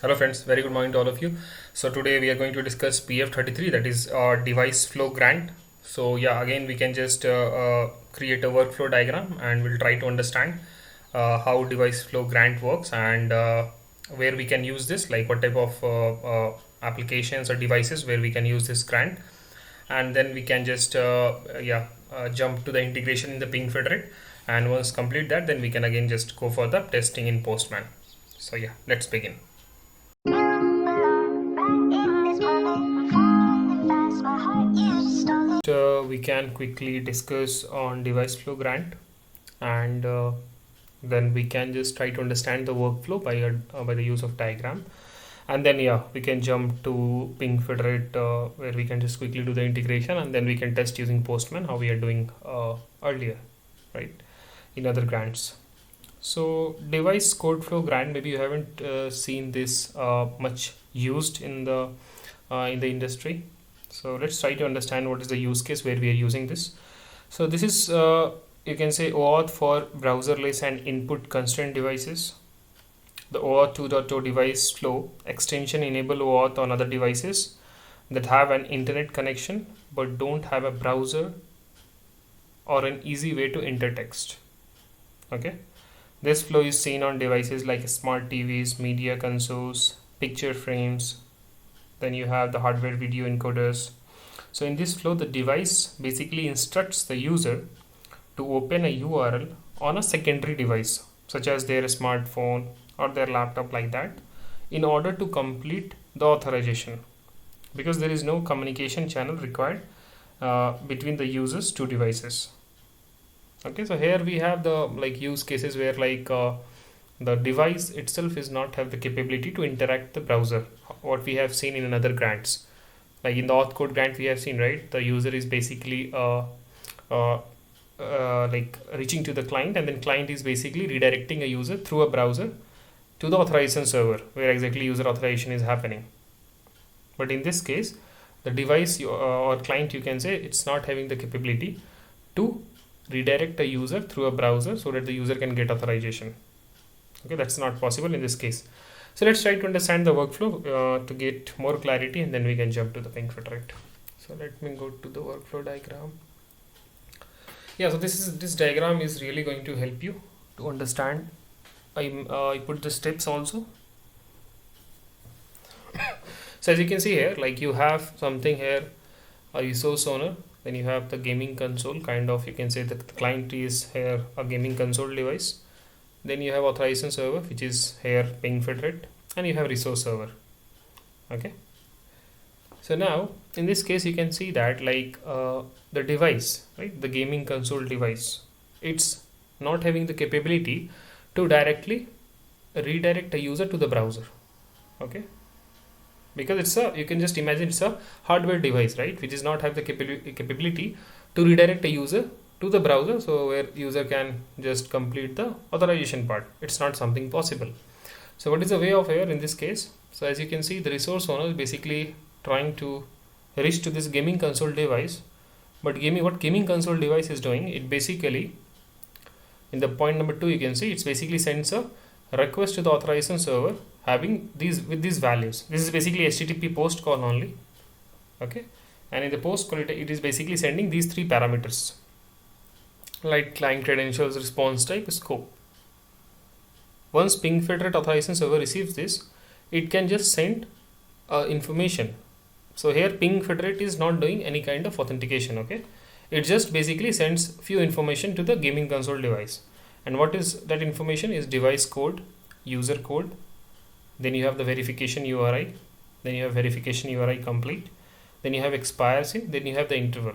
Hello friends, very good morning to all of you. So today we are going to discuss PF33, that is device flow grant. So yeah, again we can just create a workflow diagram and we'll try to understand how device flow grant works and where we can use this, like what type of applications or devices where we can use this grant. And then we can just jump to the integration in the PingFederate, and once complete that, then we can again just go for the testing in Postman. So yeah, let's begin. We can quickly discuss on device flow grant, and then we can just try to understand the workflow by the use of diagram, and then yeah, we can jump to PingFederate where we can just quickly do the integration, and then we can test using Postman how we are doing earlier, right, in other grants. So device code flow grant, maybe you haven't seen this much used in the industry. So let's try to understand what is the use case where we are using this. So this is you can say OAuth for browserless and input constraint devices. The OAuth 2.0 device flow extension enable OAuth on other devices that have an internet connection but don't have a browser or an easy way to enter text. Okay, this flow is seen on devices like smart TVs, media consoles, picture frames. Then you have the hardware video encoders. So in this flow, the device basically instructs the user to open a URL on a secondary device, such as their smartphone or their laptop, like that, in order to complete the authorization, because there is no communication channel required between the users two devices. Okay, so here we have the use cases where the device itself is not have the capability to interact the browser, what we have seen in another grants, like in the auth code grant we have seen, right? The user is basically reaching to the client, and then client is basically redirecting a user through a browser to the authorization server where exactly user authorization is happening. But in this case, the device or client, you can say, it's not having the capability to redirect a user through a browser so that the user can get authorization. Okay, that's not possible in this case. So let's try to understand the workflow to get more clarity, and then we can jump to the PingFederate. So let me go to the workflow diagram. Yeah, so this diagram is really going to help you to understand. I put the steps also. So as you can see here, like you have something here, a resource owner, then you have the gaming console, kind of, you can say that the client is here a gaming console device. Then you have authorization server, which is here PingFederate, and you have resource server. Okay, so now in this case you can see that the device, right, the gaming console device, it's not having the capability to directly redirect a user to the browser. Okay, because it's a, you can just imagine it's a hardware device, right, which does not have the capability to redirect a user to the browser, so where user can just complete the authorization part. It's not something possible. So what is the way of here in this case? So as you can see, the resource owner is basically trying to reach to this gaming console device, but what gaming console device is doing, it basically, in the point number 2, you can see it's basically sends a request to the authorization server having these with these values. This is basically HTTP post call only. Okay, and in the post call it is basically sending these 3 parameters, like client credentials, response type, scope. Once PingFederate authorization server receives this, it can just send information. So here PingFederate is not doing any kind of authentication. Okay, it just basically sends few information to the gaming console device, and what is that information is device code, user code, then you have the verification URI, then you have verification URI complete, then you have expires in, then you have the interval.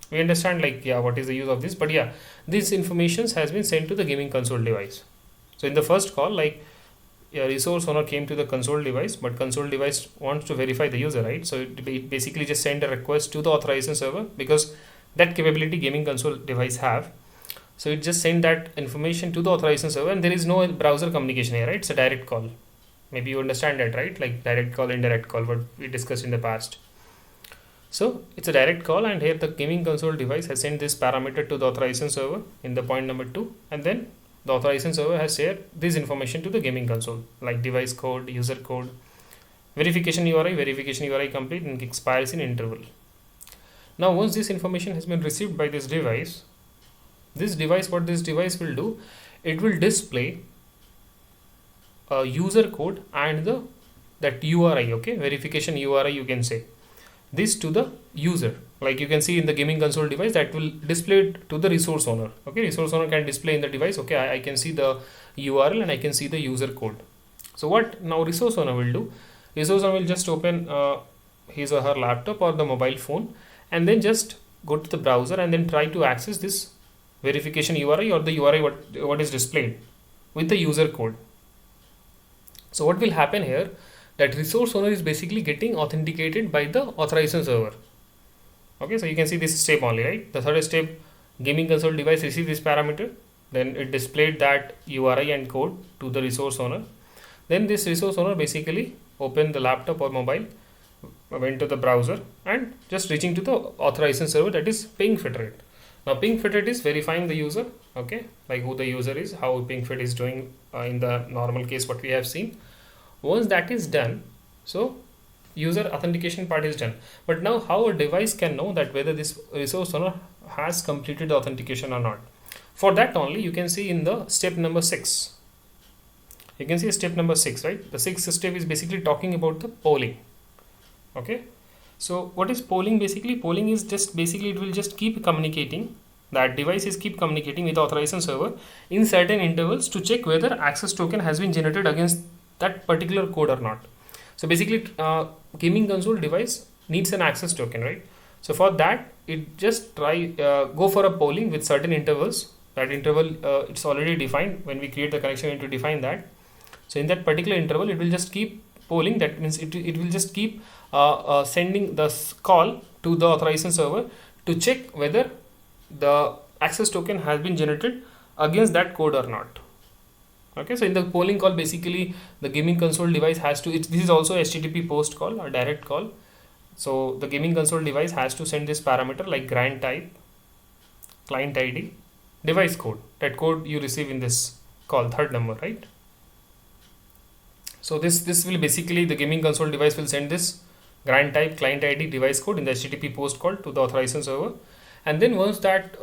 We understand what is the use of this, but yeah, this information has been sent to the gaming console device. So in the first call, a resource owner came to the console device, but console device wants to verify the user, right? So it basically just send a request to the authorization server, because that capability gaming console device have. So it just send that information to the authorization server, and there is no browser communication here, right? It's a direct call. Maybe you understand that, right? Like direct call, indirect call, what we discussed in the past. So it's a direct call, and here the gaming console device has sent this parameter to the authorization server in the point number 2, and then the authorization server has shared this information to the gaming console, like device code, user code, verification URI complete, and expires in interval. Now once this information has been received by this device, what this device will do, it will display a user code and that URI, okay, verification URI, you can say this to the user. Like you can see in the gaming console device, that will display it to the resource owner. Okay, resource owner can display in the device, okay, I can see the URL and I can see the user code. So what now resource owner will do, resource owner will just open his or her laptop or the mobile phone, and then just go to the browser and then try to access this verification URI or the URI what is displayed with the user code. So what will happen here, that resource owner is basically getting authenticated by the authorization server. Okay, so you can see this step only, right? The third step, gaming console device received this parameter, then it displayed that URI and code to the resource owner. Then this resource owner basically opened the laptop or mobile, went to the browser and just reaching to the authorization server, that is PingFederate. Now PingFederate is verifying the user, okay, like who the user is, how PingFed is doing in the normal case what we have seen. Once that is done, so user authentication part is done. But now how a device can know that whether this resource owner has completed the authentication or not? For that only you can see in the step number 6. You can see step number 6, right? The 6th step is basically talking about the polling. Okay, so what is polling? Basically polling is just basically it will just keep communicating, that device is keep communicating with the authorization server in certain intervals to check whether access token has been generated against that particular code or not. So basically gaming console device needs an access token, right? So for that it just go for a polling with certain intervals. That interval it's already defined. When we create the connection, we need to define that. So in that particular interval it will just keep polling. That means it will just keep sending the call to the authorization server to check whether the access token has been generated against that code or not. Okay, so in the polling call, basically the gaming console device has to, this is also HTTP post call or direct call. So the gaming console device has to send this parameter like grant type, client ID, device code, that code you receive in this call, third number, right? So this will basically, the gaming console device will send this grant type, client ID, device code in the HTTP post call to the authorization server. And then once that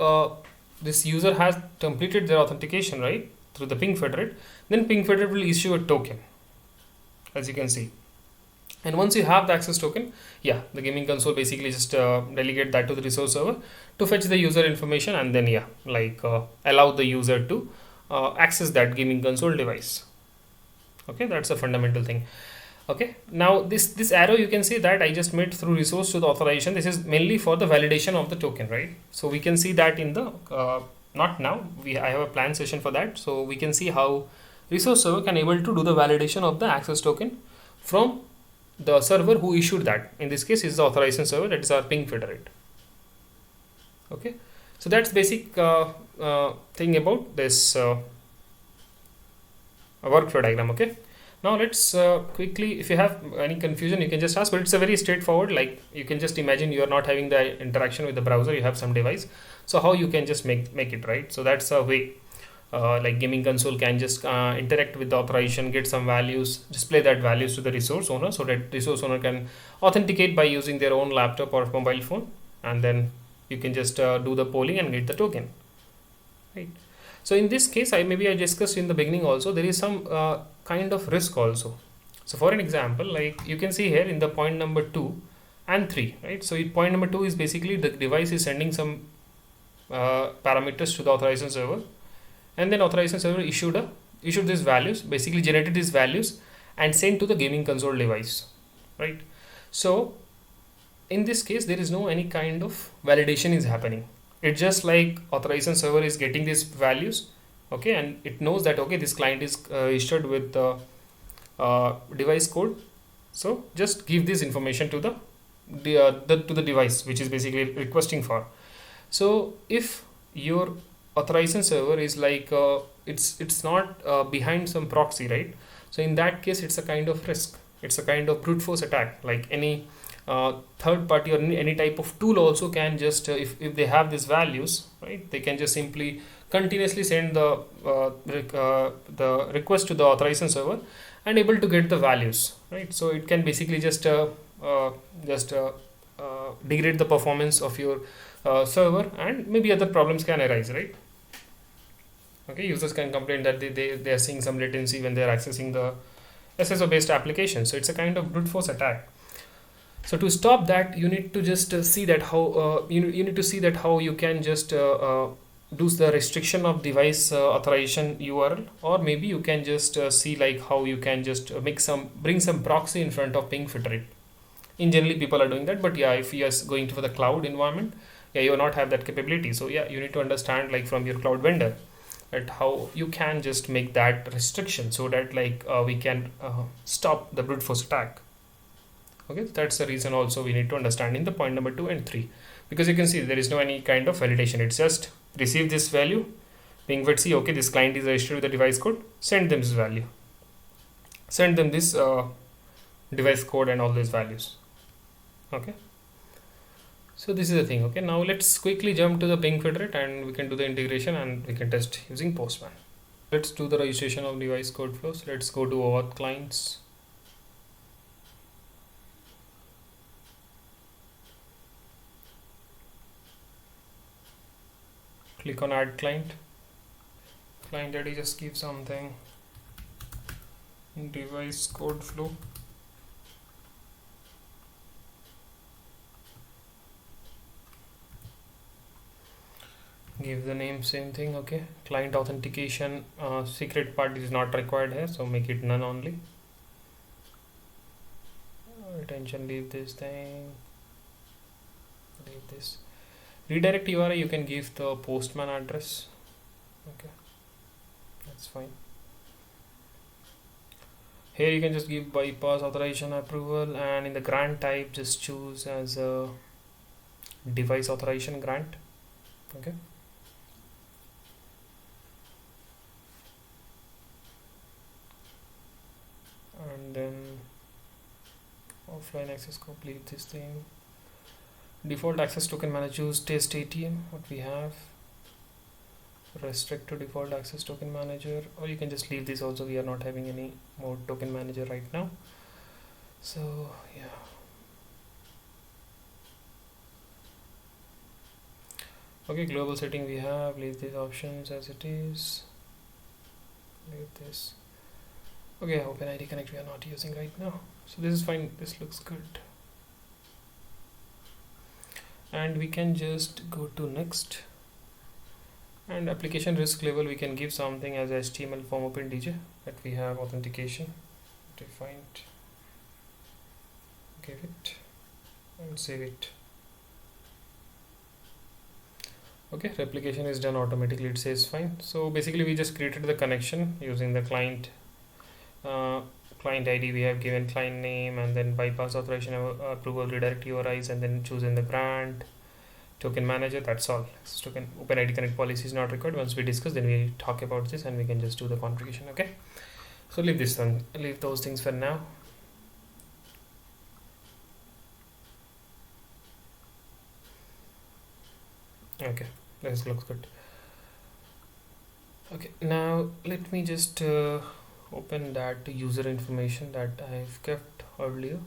this user has completed their authentication, right, through the PingFederate, then PingFederate will issue a token, as you can see. And once you have the access token, yeah, the gaming console basically just delegate that to the resource server to fetch the user information, and then yeah, like allow the user to access that gaming console device. Okay, that's a fundamental thing. Okay, now this arrow, you can see that I just made through resource to the authorization. This is mainly for the validation of the token, right? So we can see that in the not now, I have a planned session for that. So we can see how resource server can able to do the validation of the access token from the server who issued that. In this case is the authorization server, that is our PingFederate. Okay, so that's basic thing about this workflow diagram. Okay, now let's quickly, if you have any confusion you can just ask, but it's a very straightforward, like you can just imagine you are not having the interaction with the browser, you have some device, so how you can just make it, right? So that's a way like gaming console can just interact with the authorization, get some values, display that values to the resource owner, so that resource owner can authenticate by using their own laptop or mobile phone, and then you can just do the polling and get the token, right? So in this case, I discussed in the beginning also, there is some kind of risk also. So for an example, like you can see here in the point number 2 and 3, right? So point number 2 is basically the device is sending some parameters to the authorization server, and then authorization server issued these values, basically generated these values and sent to the gaming console device, right? So in this case, there is no any kind of validation is happening. It's just like authorization server is getting these values, okay, and it knows that okay, this client is issued with the device code, so just give this information to the device which is basically requesting for. So if your authorization server is like it's not behind some proxy, right? So in that case, it's a kind of risk, it's a kind of brute force attack, like any third party or any type of tool also can just if they have these values, right, they can just simply continuously send the request to the authorization server and able to get the values, right? So it can basically uh, just degrade the performance of your server, and maybe other problems can arise, right? Okay, users can complain that they are seeing some latency when they are accessing the SSO based application. So it's a kind of brute force attack. So to stop that, you need to just see that how you need to see that how you can just do the restriction of device authorization URL, or maybe you can just see like how you can just bring some proxy in front of PingFederate. In generally, people are doing that, but yeah, if you are going to for the cloud environment, yeah, you will not have that capability. So yeah, you need to understand like from your cloud vendor at how you can just make that restriction so that like we can stop the brute force attack. Okay, that's the reason also we need to understand in the point number 2 and 3, because you can see there is no any kind of validation. It's just receive this value, PingFed see, okay, this client is registered with the device code, send them this value, send them this device code and all these values. Okay, so this is the thing. Okay, now let's quickly jump to the PingFederate and we can do the integration and we can test using Postman. Let's do the registration of device code flows. Let's go to auth clients. Click on add client. Client ID, just give something device code flow. Give the name, same thing. Okay, client authentication, secret part is not required here, so make it none only. Retention, leave this thing, leave this. Redirect URI, you can give the Postman address. Okay, that's fine. Here you can just give bypass authorization approval, and in the grant type just choose as a device authorization grant. Okay, and then offline access scope, leave this thing. Default access token manager, choose test ATM, what we have. Restrict to default access token manager, or you can just leave this also, we are not having any more token manager right now. So yeah, okay, global setting we have, leave these options as it is, leave this. Okay, OpenID Connect we are not using right now, so this is fine, this looks good. And we can just go to next, and application risk level we can give something as HTML form OpenDJ that we have authentication defined, give it and save it. Okay, replication is done automatically, it says fine. So basically we just created the connection using the client client ID, we have given client name, and then bypass authorization approval, redirect URIs, and then choosing the grant token manager. That's all. Token OpenID Connect policy is not required. Once we discuss, then we talk about this and we can just do the configuration. Okay, so leave this one, leave those things for now. Okay, this looks good. Okay, now let me just open that user information that I've kept earlier.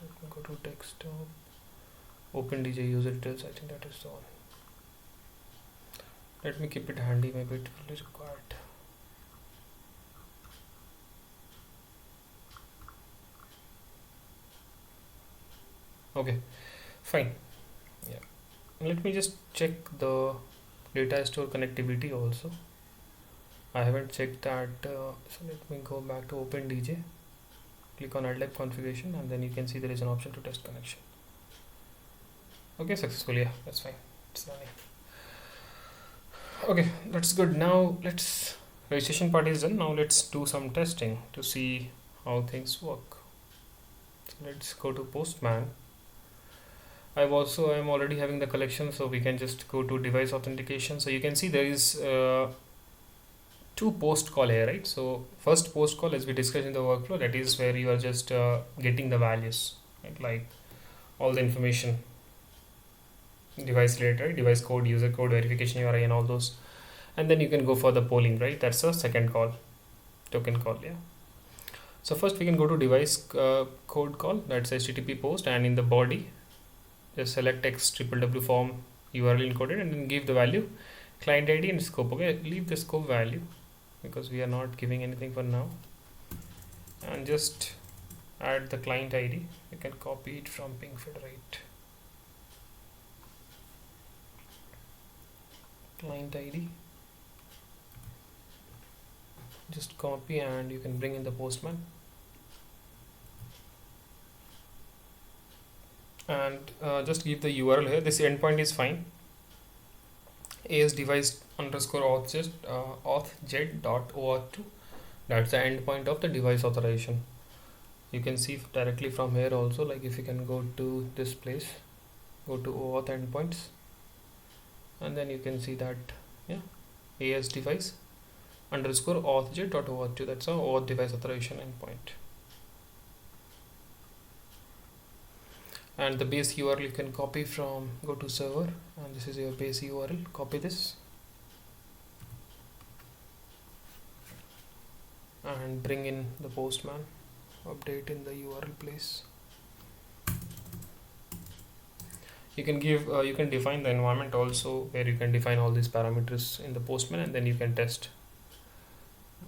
Let me go to desktop, OpenDJ user details, I think that is the one. Let me keep it handy, maybe it will be required. Okay, fine. Yeah, let me just check the data store connectivity also. I haven't checked that, so let me go back to OpenDJ, click on add lab configuration, and then you can see there is an option to test connection. Okay, successful. Yeah, that's fine, it's running. Okay, that's good. Now let's, registration part is done, now let's do some testing to see how things work. So let's go to Postman. I'm already having the collection, so we can just go to device authentication. So you can see there is two post call here, right? So first post call, as we discussed in the workflow, that is where you are just getting the values, right? Like all the information, device related, right? Device code, user code, verification URI, and all those and then you can go for the polling, right? That's a second call, token call. Yeah. So first we can go to device code call, that's HTTP post, and in the body just select text www form URL encoded and then give the value client ID and scope. Okay, leave the scope value because we are not giving anything for now, and just add the client ID. You can copy it from PingFederate. Client ID, just copy and you can bring in the Postman, and just give the URL here. This endpoint is fine, as device underscore authjet.auth2. That's the endpoint of the device authorization. You can see directly from here also, like if you can go to this place, go to OAuth endpoints, and then you can see that, yeah, AS device underscore authjet.auth2. that's our auth device authorization endpoint. And the base URL you can copy from, go to server, and this is your base URL. Copy this and bring in the Postman, update in the URL place. You can give you can define the environment also, where you can define all these parameters in the Postman, and then you can test.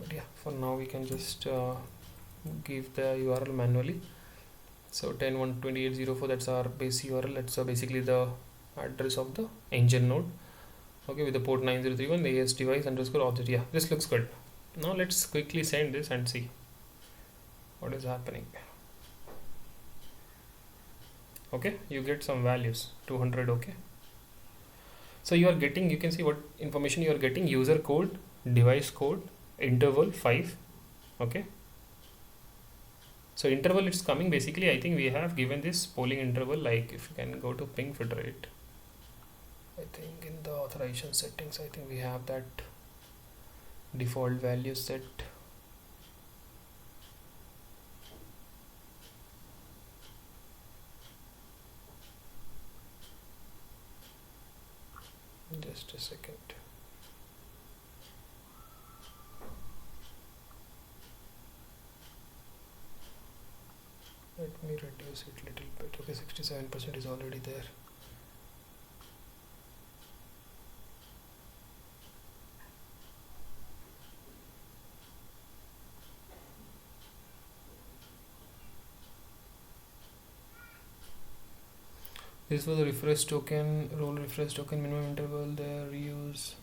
But yeah, for now we can just give the URL manually. So 10.128.04, that's our base URL. That's basically the address of the engine node. Okay, with the port 9031, the AS device underscore object. Yeah, this looks good. Now let's quickly send this and see what is happening. Okay, you get some values, 200. Okay, so you are getting, you can see what information you are getting: user code, device code, interval 5. Okay, so interval, it's coming basically, I think we have given this polling interval. Like if you can go to PingFederate, I think in the authorization settings, I think we have that default value set. Just a second. Let me reduce it a little bit. Okay, 67% is already there. This was the refresh token, role refresh token, minimum interval there, reuse,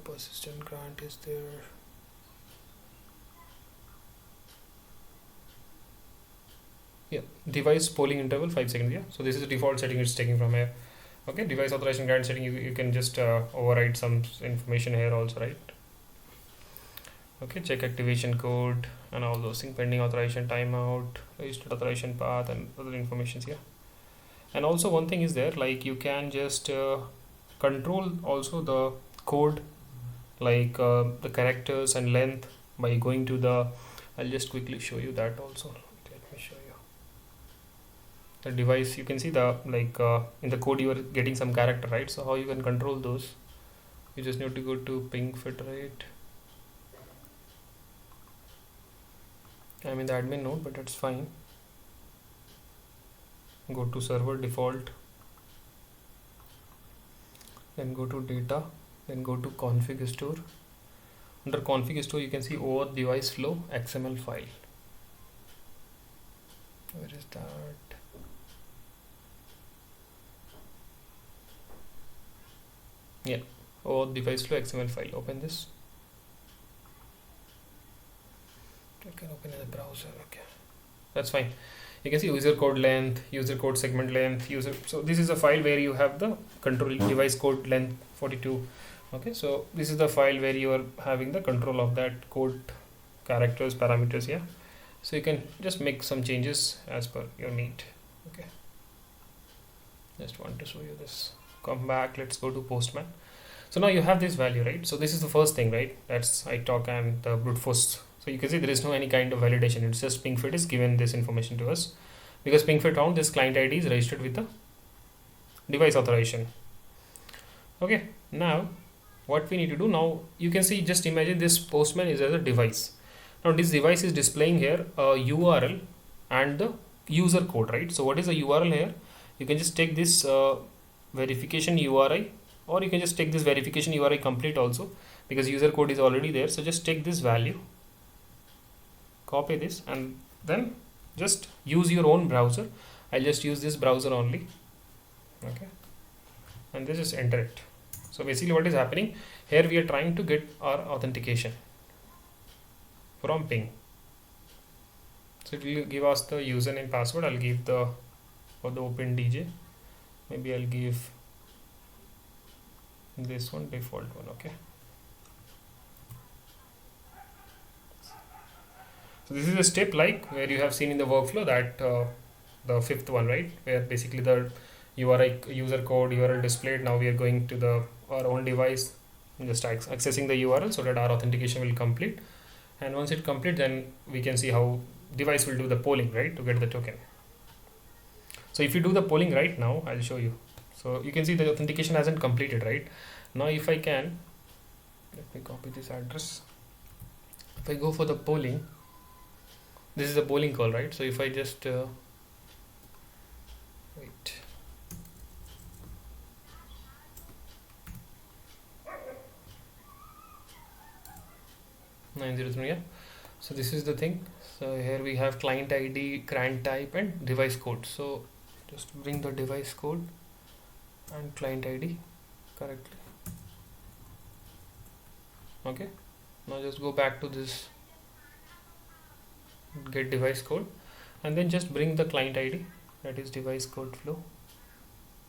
persistent grant is there. Yeah, device polling interval 5 seconds. Yeah, so this is the default setting it's taking from here. Okay, device authorization grant setting, you can just override some information here also, right? Okay, check activation code and all those things, pending authorization timeout, registered authorization path, and other informations here. And also one thing is there, like you can just control also the code, like the characters and length, by going to the, I'll just quickly show you that also. Let me show you the device. You can see the, like in the code you are getting some character, right? So how you can control those, you just need to go to PingFederate. I'm in the admin node, but that's fine. Go to server default, then go to data, then go to config store. Under config store, you can see OAuth device flow XML file. Where is that? Yeah, OAuth device flow XML file. Open this. You can open in the browser. Okay, that's fine. You can see user code length, user code segment length, user. So this is a file where you have the control device code length 42. Okay, so this is the file where you are having the control of that code characters, parameters. Yeah, so you can just make some changes as per your need. Okay, just want to show you this. Come back, let's go to Postman. So now you have this value, right? So this is the first thing, right? That's italk and the brute force. So you can see there is no any kind of validation. It's just PingFed is given this information to us, because PingFed found this client ID is registered with the device authorization. Okay, now what we need to do now, you can see, just imagine this Postman is as a device. Now this device is displaying here a URL and the user code, right? So what is the URL here? You can just take this verification URI, or you can just take this verification URI complete also, because user code is already there. So just take this value, copy this, and then just use your own browser. I'll just use this browser only, okay, and this is enter it. So basically what is happening here, we are trying to get our authentication from Ping. So it will give us the username, password. I'll give the, for the OpenDJ, maybe I'll give this one, default one, okay. So this is a step like where you have seen in the workflow that the fifth one, right, where basically the URI user code URL displayed. Now we are going to the our own device, just accessing the URL so that our authentication will complete. And once it complete, then we can see how device will do the polling, right, to get the token. So if you do the polling right now, I'll show you. So you can see the authentication hasn't completed, right? Now if I can, let me copy this address. If I go for the polling, this is the polling call, right? So if I just wait, yeah. So this is the thing. So here we have client ID, grant type, and device code. So just bring the device code and client ID correctly. Okay, now just go back to this get device code, and then just bring the client ID, that is device code flow.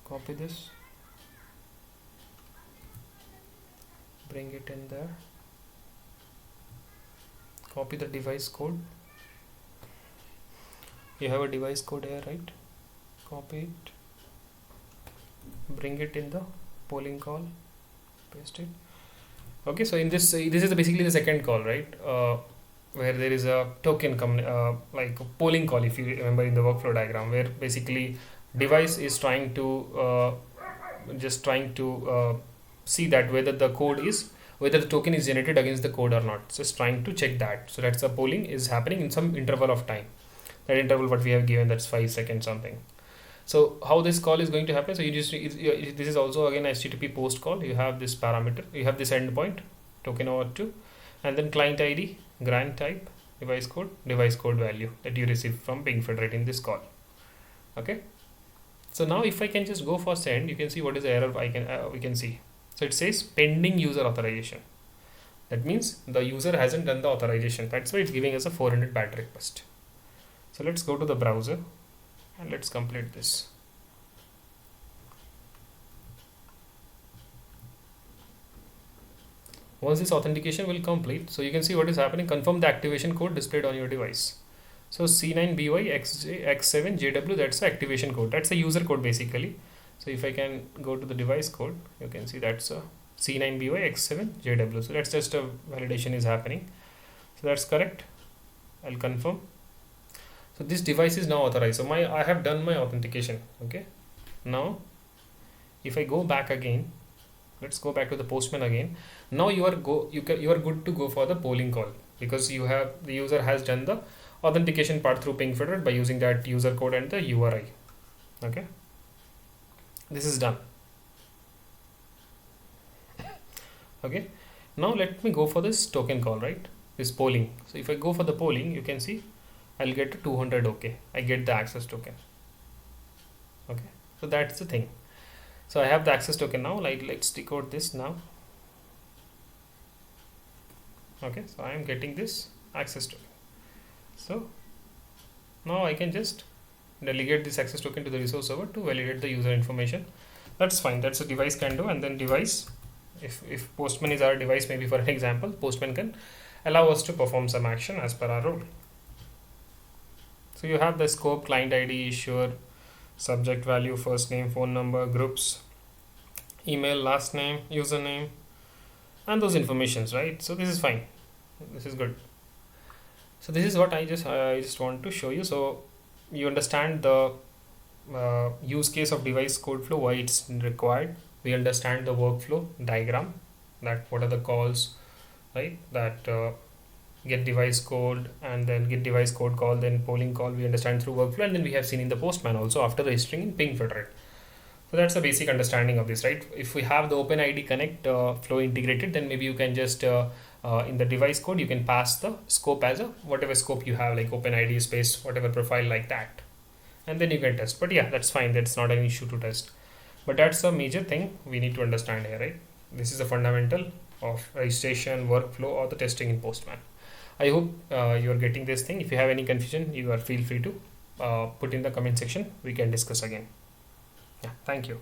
Copy this, bring it in there, copy the device code. You have a device code here, right? Copy it, bring it in the polling call, paste it. Okay, so in this is basically the second call, right, where there is a token like a polling call, if you remember in the workflow diagram, where basically device is trying to see that whether the token is generated against the code or not. Just trying to check that. So that's the polling is happening in some interval of time. That interval what we have given, that's 5 seconds something. So how this call is going to happen? So you just this is also again HTTP post call. You have this parameter, you have this endpoint token over 2, and then client ID, grant type, device code value that you receive from PingFederate in this call. Okay. So now if I can just go for send, you can see what is the error we can see. So it says pending user authorization. That means the user hasn't done the authorization. That's why it's giving us a 400 bad request. So let's go to the browser and let's complete this. Once this authentication will complete, so you can see what is happening. Confirm the activation code displayed on your device. So C9BYX7JW, that's the activation code. That's the user code basically. So if I can go to the device code, you can see that's a C9BYX7JW. So that's just a validation is happening. So that's correct. I'll confirm. So this device is now authorized. So I have done my authentication. Okay. Now, if I go back again, let's go back to the Postman again. Now you are good to go for the polling call, because the user has done the authentication part through PingFederate by using that user code and the URI. Okay. This is done. Okay. Now let me go for this token call, right? This polling. So if I go for the polling, you can see I'll get 200. Okay, I get the access token. Okay, so that's the thing. So I have the access token now. Like, let's decode this now. Okay, so I am getting this access token. So now I can just delegate this access token to the resource server to validate the user information. That's fine. That's a device can do. And then device, if Postman is our device, maybe for an example, Postman can allow us to perform some action as per our role. So you have the scope, client ID, issuer, subject value, first name, phone number, groups, email, last name, username, and those informations, right? So this is fine. This is good. So this is what I just want to show you. So you understand the use case of device code flow, why it's required. We understand the workflow diagram. that what are the calls, right? That get device code and then get device code call, then polling call we understand through workflow, and then we have seen in the Postman also after registering in PingFederate. So that's the basic understanding of this, right? If we have the OpenID Connect flow integrated, then maybe you can just in the device code you can pass the scope as a whatever scope you have, like OpenID space whatever profile like that, and then you can test. But yeah, that's fine. That's not an issue to test. But that's a major thing we need to understand here, right? This is the fundamental of registration, workflow, or the testing in Postman. I hope you are getting this thing. If you have any confusion, you are feel free to put in the comment section. We can discuss again. Yeah, thank you.